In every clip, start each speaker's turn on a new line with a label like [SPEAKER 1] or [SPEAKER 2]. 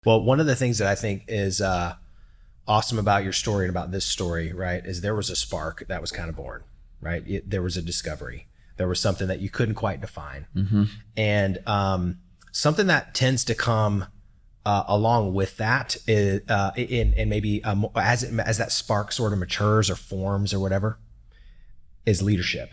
[SPEAKER 1] Well, one of the things that I think is awesome about your story and about this story, right, is there was a spark that was kind of born, right? There was a discovery. There was something that you couldn't quite define. Mm-hmm. And something that tends to come along with that is, and maybe as that spark sort of matures or forms or whatever, is leadership,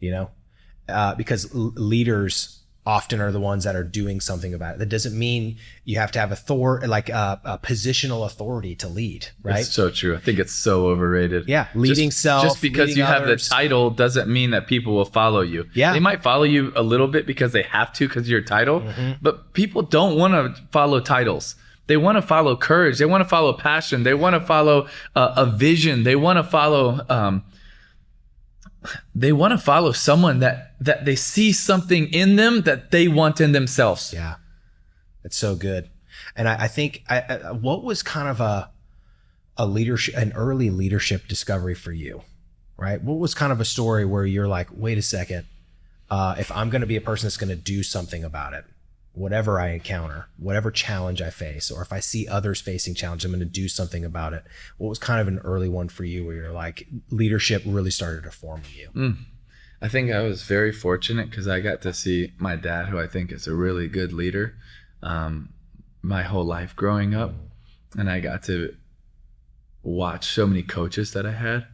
[SPEAKER 1] because leaders often are the ones that are doing something about it. That doesn't mean you have to have a positional authority to lead, right?
[SPEAKER 2] It's so true. I think it's so overrated.
[SPEAKER 1] Yeah, leading self.
[SPEAKER 2] Just because you have
[SPEAKER 1] others.
[SPEAKER 2] the title doesn't mean that people will follow you.
[SPEAKER 1] Yeah.
[SPEAKER 2] They might follow you a little bit because they have to because of your title, but people don't want to follow titles. They want to follow courage. They want to follow passion. They want to follow a vision. They want to follow someone that they see something in them that they want in themselves.
[SPEAKER 1] Yeah, it's so good. And I think what was kind of an early leadership discovery for you, right? What was kind of a story where you're like, wait a second, if I'm going to be a person that's going to do something about it, whatever I encounter, whatever challenge I face, or if I see others facing challenge, I'm going to do something about it. What was kind of an early one for you where you're like, leadership really started to form in you?
[SPEAKER 2] I think I was very fortunate because I got to see my dad, who I think is a really good leader, my whole life growing up. And I got to watch so many coaches that I had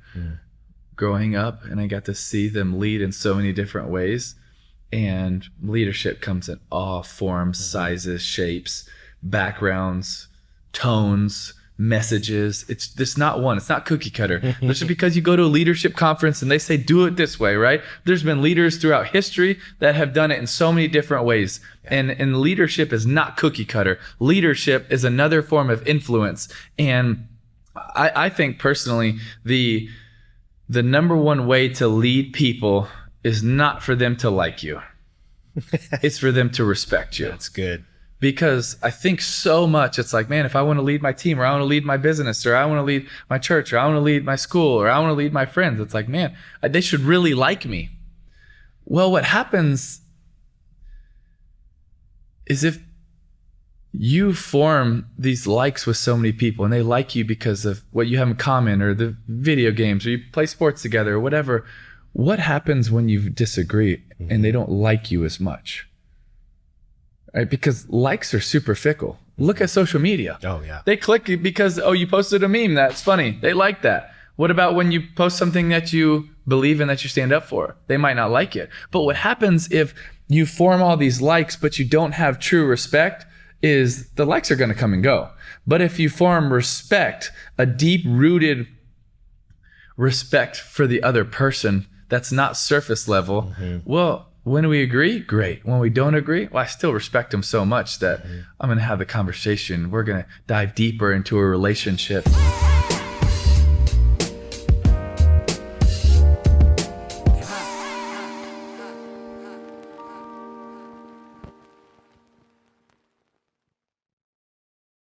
[SPEAKER 2] growing up, and I got to see them lead in so many different ways. And leadership comes in all forms, sizes, shapes, backgrounds, tones, messages. It's just not one. It's not cookie cutter. Just because you go to a leadership conference and they say, do it this way, right? There's been leaders throughout history that have done it in so many different ways. And leadership is not cookie cutter. Leadership is another form of influence. And I think personally, the number one way to lead people is not for them to like you. It's for them to respect you.
[SPEAKER 1] That's good.
[SPEAKER 2] Because I think so much, it's like, man, if I want to lead my team, or I want to lead my business, or I want to lead my church, or I want to lead my school, or I want to lead my friends, it's like, man, they should really like me. Well, what happens is if you form these likes with so many people and they like you because of what you have in common, or the video games, or you play sports together, or whatever, what happens when you disagree and they don't like you as much? Right? Because likes are super fickle. Look at social media.
[SPEAKER 1] Oh, yeah.
[SPEAKER 2] They click because, you posted a meme. That's funny. They like that. What about when you post something that you believe in, that you stand up for? They might not like it. But what happens if you form all these likes, but you don't have true respect, is the likes are going to come and go. But if you form respect, a deep-rooted respect for the other person, that's not surface level. Well, when we agree, great. When we don't agree, well, I still respect them so much that I'm going to have the conversation. We're going to dive deeper into a relationship.